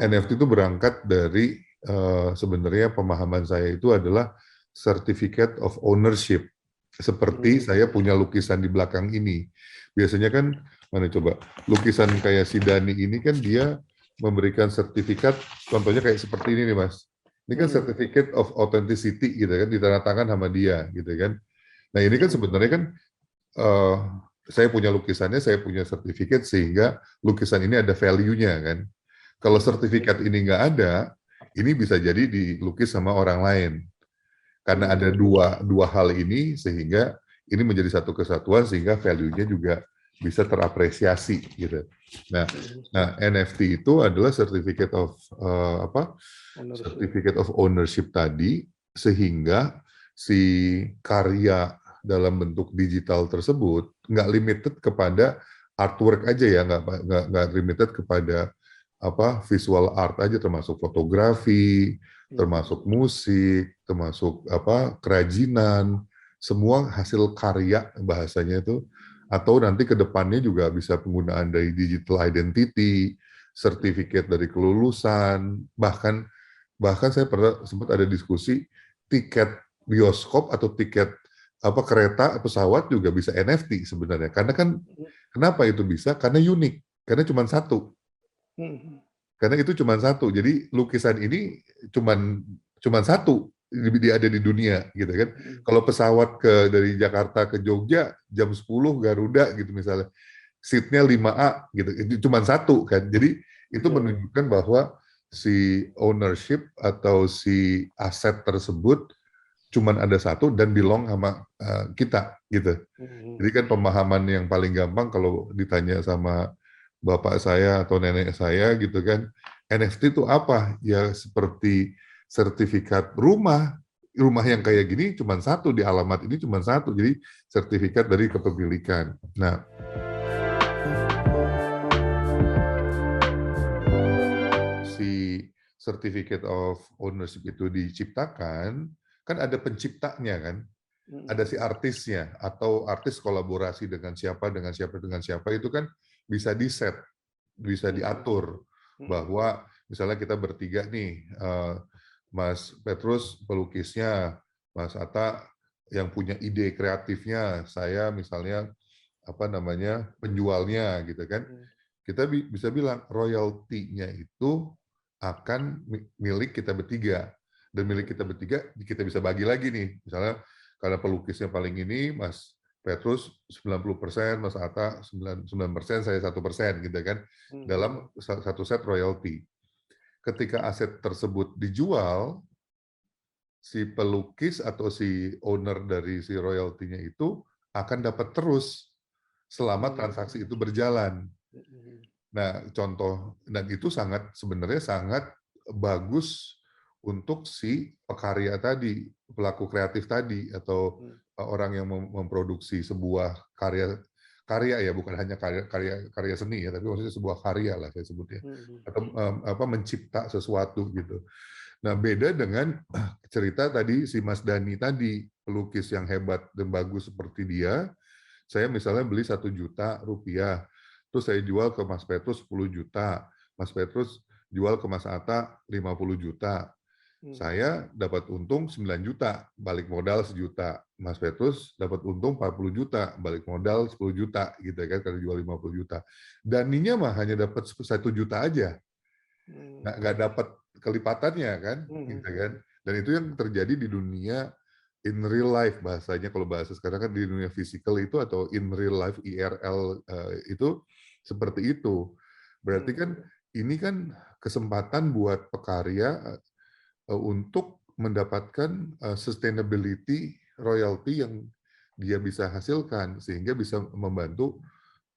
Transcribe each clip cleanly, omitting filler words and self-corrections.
NFT itu berangkat dari sebenarnya pemahaman saya itu adalah certificate of ownership. Seperti saya punya lukisan di belakang ini. Biasanya kan, mana coba, lukisan kayak si Dani ini kan dia memberikan sertifikat, contohnya kayak seperti ini nih Mas. Ini kan certificate of authenticity gitu kan, ditandatangan sama dia gitu kan. Nah ini kan sebenarnya kan eh, saya punya lukisannya, saya punya sertifikat sehingga lukisan ini ada value-nya kan. Kalau sertifikat ini nggak ada, ini bisa jadi dilukis sama orang lain. Karena ada dua hal ini, sehingga ini menjadi satu kesatuan, sehingga value-nya juga bisa terapresiasi gitu. Nah, NFT itu adalah certificate of certificate of ownership tadi, sehingga si karya dalam bentuk digital tersebut nggak limited kepada artwork aja ya, nggak limited kepada visual art aja, termasuk fotografi, termasuk musik, termasuk kerajinan, semua hasil karya bahasanya itu, atau nanti ke depannya juga bisa penggunaan dari digital identity, sertifikat dari kelulusan, bahkan saya pernah sempat ada diskusi tiket bioskop atau tiket kereta pesawat juga bisa NFT sebenarnya, karena kan kenapa itu bisa, karena unik, karena cuma satu. Karena itu cuma satu, jadi lukisan ini cuma satu, dia ada di dunia gitu kan. Kalau pesawat dari Jakarta ke Jogja jam 10 Garuda gitu misalnya, seatnya 5A gitu, itu cuma satu kan. Jadi itu menunjukkan bahwa si ownership atau si aset tersebut cuma ada satu dan belong sama kita gitu. Jadi kan pemahaman yang paling gampang kalau ditanya sama bapak saya atau nenek saya gitu kan, NFT itu apa? Ya seperti sertifikat rumah. Rumah yang kayak gini cuma satu, di alamat ini cuma satu, jadi sertifikat dari kepemilikan. Nah, si certificate of ownership itu diciptakan, kan ada penciptanya kan, ada si artisnya, atau artis kolaborasi dengan siapa, itu kan bisa di-set, bisa diatur, bahwa misalnya kita bertiga nih, Mas Petrus pelukisnya, Mas Atta yang punya ide kreatifnya, saya misalnya penjualnya gitu kan. Kita bisa bilang royaltinya itu akan milik kita bertiga, dan milik kita bertiga kita bisa bagi lagi nih, misalnya karena pelukisnya paling ini Mas Petrus 90%, Mas Atta 9%, saya 1% gitu kan, dalam satu set royalti. Ketika aset tersebut dijual, si pelukis atau si owner dari si royaltinya itu akan dapat terus selama transaksi itu berjalan. Nah, contoh, dan itu sebenarnya sangat bagus untuk si pekarya tadi, pelaku kreatif tadi, atau orang yang memproduksi sebuah karya ya, bukan hanya karya seni ya, tapi maksudnya sebuah karya lah saya sebutnya, atau mencipta sesuatu gitu. Nah, beda dengan cerita tadi si Mas Dani tadi, pelukis yang hebat dan bagus seperti dia, saya misalnya beli 1 juta rupiah, terus saya jual ke Mas Petrus 10 juta, Mas Petrus jual ke Mas Atta 50 juta. Saya dapat untung 9 juta, balik modal 1 juta. Mas Petrus dapat untung 40 juta, balik modal 10 juta gitu kan, karena jual 50 juta. Daninya mah hanya dapat 1 juta aja. Nggak dapat kelipatannya kan, gitu kan. Dan itu yang terjadi di dunia in real life, bahasanya kalau bahasa sekarang kan di dunia physical itu, atau in real life IRL, itu seperti itu. Berarti kan ini kan kesempatan buat pekarya untuk mendapatkan sustainability royalty yang dia bisa hasilkan, sehingga bisa membantu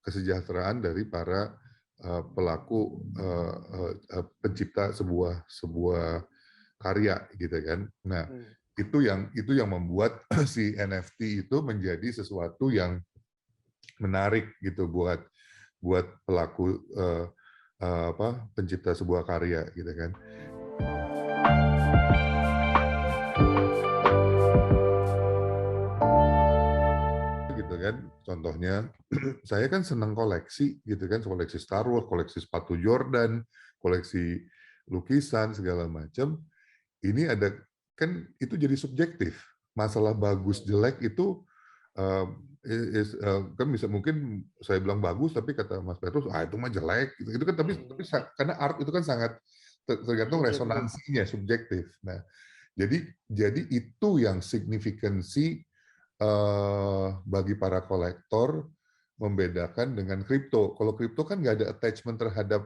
kesejahteraan dari para pelaku pencipta sebuah karya gitu kan. Nah, itu yang membuat si NFT itu menjadi sesuatu yang menarik gitu buat pelaku pencipta sebuah karya gitu kan. Gitu kan. Contohnya, saya kan senang koleksi gitu kan, koleksi Star Wars, koleksi sepatu Jordan, koleksi lukisan segala macam. Ini ada kan itu jadi subjektif. Masalah bagus jelek itu kan bisa mungkin saya bilang bagus tapi kata Mas Petrus itu mah jelek gitu. Itu kan tapi karena art itu kan sangat tergantung Subjektif. resonansinya subjektif. Nah, jadi itu yang signifikansi bagi para kolektor membedakan dengan kripto. Kalau kripto kan nggak ada attachment terhadap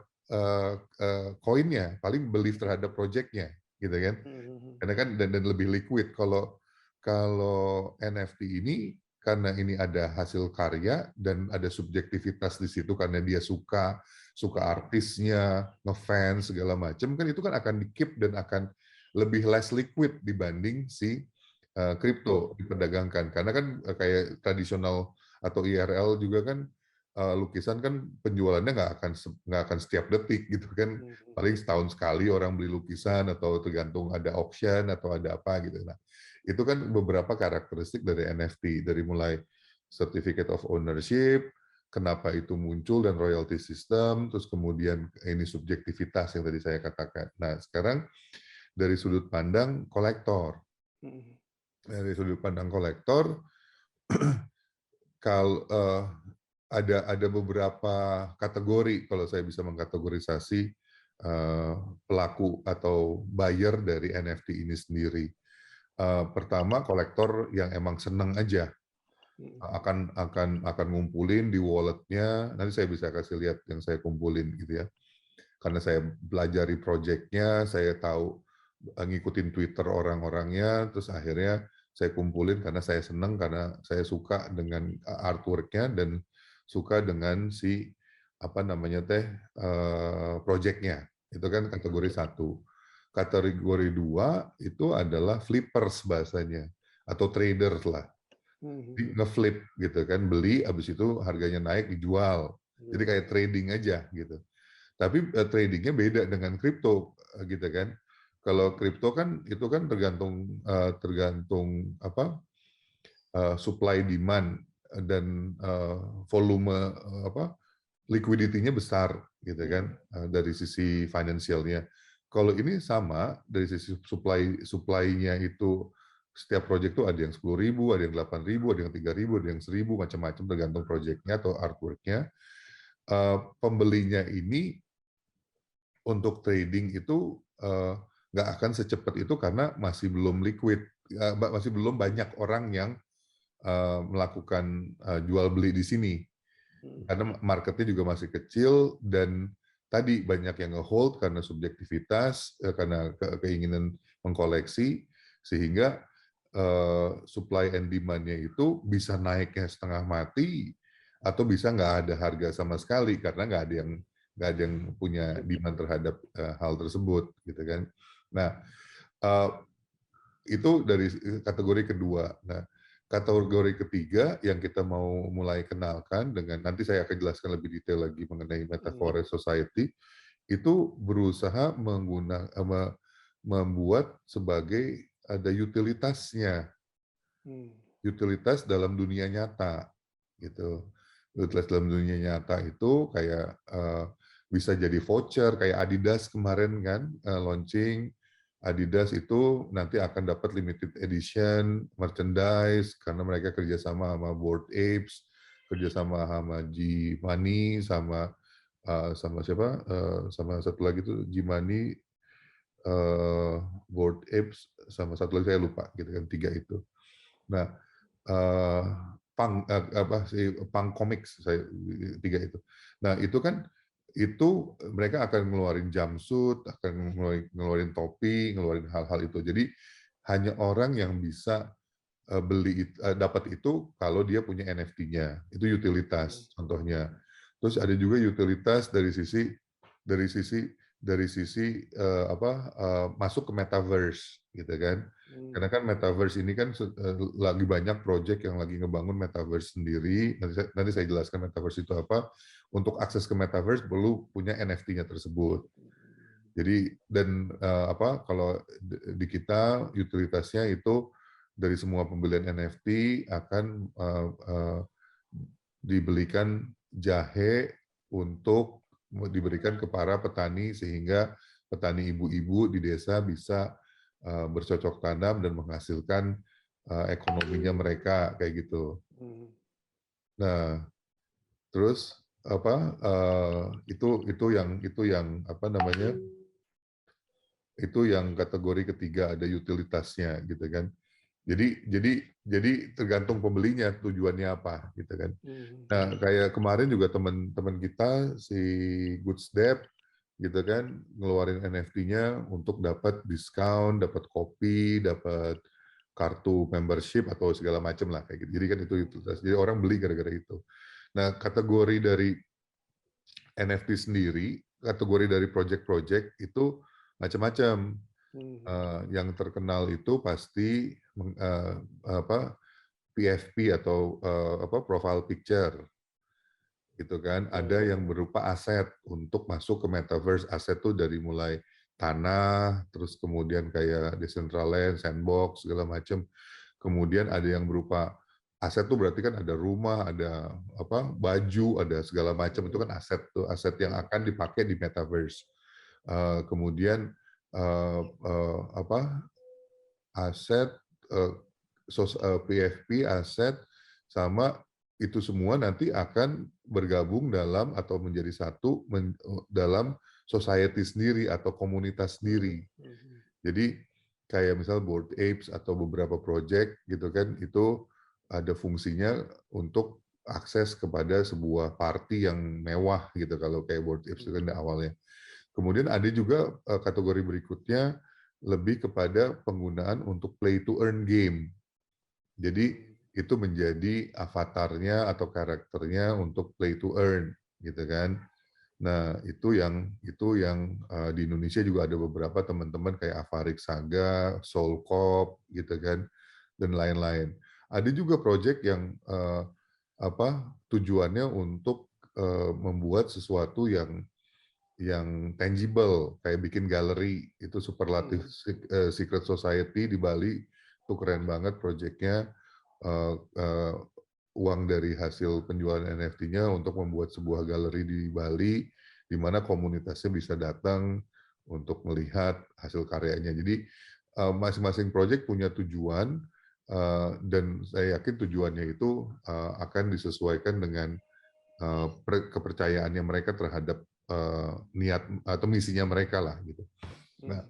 koinnya, paling belief terhadap projectnya, gitu kan? Karena kan dan lebih liquid. Kalau NFT ini karena ini ada hasil karya dan ada subjektivitas di situ karena dia suka artisnya, ngefans segala macam kan itu kan akan di-keep dan akan lebih less liquid dibanding si kripto diperdagangkan. Karena kan kayak tradisional atau IRL juga kan lukisan kan penjualannya nggak akan setiap detik gitu kan, paling setahun sekali orang beli lukisan atau tergantung ada auction atau ada apa gitu. Nah itu kan beberapa karakteristik dari NFT, dari mulai certificate of ownership, kenapa itu muncul dan royalty system, terus kemudian ini subjektivitas yang tadi saya katakan. Nah sekarang dari sudut pandang kolektor, kalau ada beberapa kategori kalau saya bisa mengkategorisasi pelaku atau buyer dari NFT ini sendiri. Pertama kolektor yang emang seneng aja akan ngumpulin di walletnya. Nanti saya bisa kasih lihat yang saya kumpulin gitu ya. Karena saya belajari projectnya, saya tahu ngikutin Twitter orang-orangnya, terus akhirnya saya kumpulin karena saya senang, karena saya suka dengan artwork-nya dan suka dengan si apa namanya project-nya. Itu kan kategori satu. Kategori dua itu adalah flippers bahasanya atau traders lah. Ngeflip gitu kan, beli habis itu harganya naik dijual. Jadi kayak trading aja gitu. Tapi tradingnya beda dengan kripto gitu kan. Kalau kripto kan itu kan tergantung apa supply demand dan volume apa liquidity-nya besar gitu kan dari sisi finansialnya. Kalau ini sama dari sisi supply-nya itu setiap project itu ada yang 10.000, ada yang 8.000, ada yang 3.000, ada yang 1.000 macam-macam tergantung projectnya atau artwork-nya. Pembelinya ini untuk trading itu nggak akan secepat itu karena masih belum liquid, masih belum banyak orang yang melakukan jual beli di sini. Karena marketnya juga masih kecil dan tadi banyak yang nge-hold karena subjektivitas, karena keinginan mengkoleksi, sehingga supply and demand-nya itu bisa naiknya setengah mati atau bisa nggak ada harga sama sekali karena nggak ada yang punya demand terhadap hal tersebut gitu kan. Nah itu dari kategori kedua. Nah kategori ketiga yang kita mau mulai kenalkan dengan nanti saya akan jelaskan lebih detail lagi mengenai Metaforest Society itu berusaha membuat sebagai ada utilitasnya, utilitas dalam dunia nyata gitu. Utilitas dalam dunia nyata itu kayak bisa jadi voucher kayak Adidas kemarin kan launching. Adidas itu nanti akan dapat limited edition merchandise karena mereka kerjasama sama Bored Apes, kerjasama sama G-Money, sama siapa? Sama satu lagi tuh G-Money, Bored Apes, sama satu lagi saya lupa gitu kan, tiga itu. Nah, Punk Comics saya tiga itu. Nah, itu kan itu mereka akan ngeluarin jumpsuit, akan ngeluarin topi, ngeluarin hal-hal itu. Jadi hanya orang yang bisa dapat itu kalau dia punya NFT-nya. Itu utilitas contohnya. Terus ada juga utilitas dari sisi masuk ke metaverse gitu kan. Karena kan metaverse ini kan lagi banyak project yang lagi ngebangun metaverse sendiri. Nanti saya jelaskan metaverse itu apa. Untuk akses ke metaverse perlu punya NFT-nya tersebut. Jadi dan kalau di kita utilitasnya itu dari semua pembelian NFT akan dibelikan jahe untuk diberikan ke para petani sehingga petani ibu-ibu di desa bisa bercocok tanam dan menghasilkan ekonominya mereka kayak gitu. Nah, terus apa itu yang apa namanya itu yang kategori ketiga ada utilitasnya gitu kan. Jadi tergantung pembelinya tujuannya apa gitu kan. Nah kayak kemarin juga teman-teman kita si Goods Debt gitu kan ngeluarin NFT-nya untuk dapat diskon, dapat kopi, dapat kartu membership atau segala macam lah kayak gitu. Jadi kan itu utilitas. Jadi orang beli gara-gara itu. Nah kategori dari NFT sendiri, kategori dari project-project itu macam-macam. Yang terkenal itu pasti apa PFP atau apa profile picture gitu kan. Ada yang berupa aset untuk masuk ke metaverse. Aset tuh dari mulai tanah, terus kemudian kayak Decentraland, Sandbox segala macam. Kemudian ada yang berupa aset tuh berarti kan ada rumah, ada apa baju, ada segala macam itu kan aset tuh aset yang akan dipakai di metaverse. Kemudian apa aset PFP aset sama itu semua nanti akan bergabung dalam atau menjadi satu dalam society sendiri atau komunitas sendiri. Jadi kayak misal Bored Apes atau beberapa project gitu kan itu ada fungsinya untuk akses kepada sebuah party yang mewah gitu kalau kayak Bored Apes itu kan awalnya. Kemudian ada juga kategori berikutnya lebih kepada penggunaan untuk play to earn game. Jadi itu menjadi avatarnya atau karakternya untuk play to earn gitu kan. Nah, itu yang di Indonesia juga ada beberapa teman-teman kayak Avarik Saga, Soulcop gitu kan dan lain-lain. Ada juga proyek yang apa tujuannya untuk membuat sesuatu yang tangible kayak bikin galeri itu superlatif secret society di Bali itu keren banget proyeknya uang dari hasil penjualan NFT-nya untuk membuat sebuah galeri di Bali di mana komunitasnya bisa datang untuk melihat hasil karyanya. Jadi masing-masing proyek punya tujuan dan saya yakin tujuannya itu akan disesuaikan dengan kepercayaannya mereka terhadap niat atau misinya mereka lah gitu. Nah,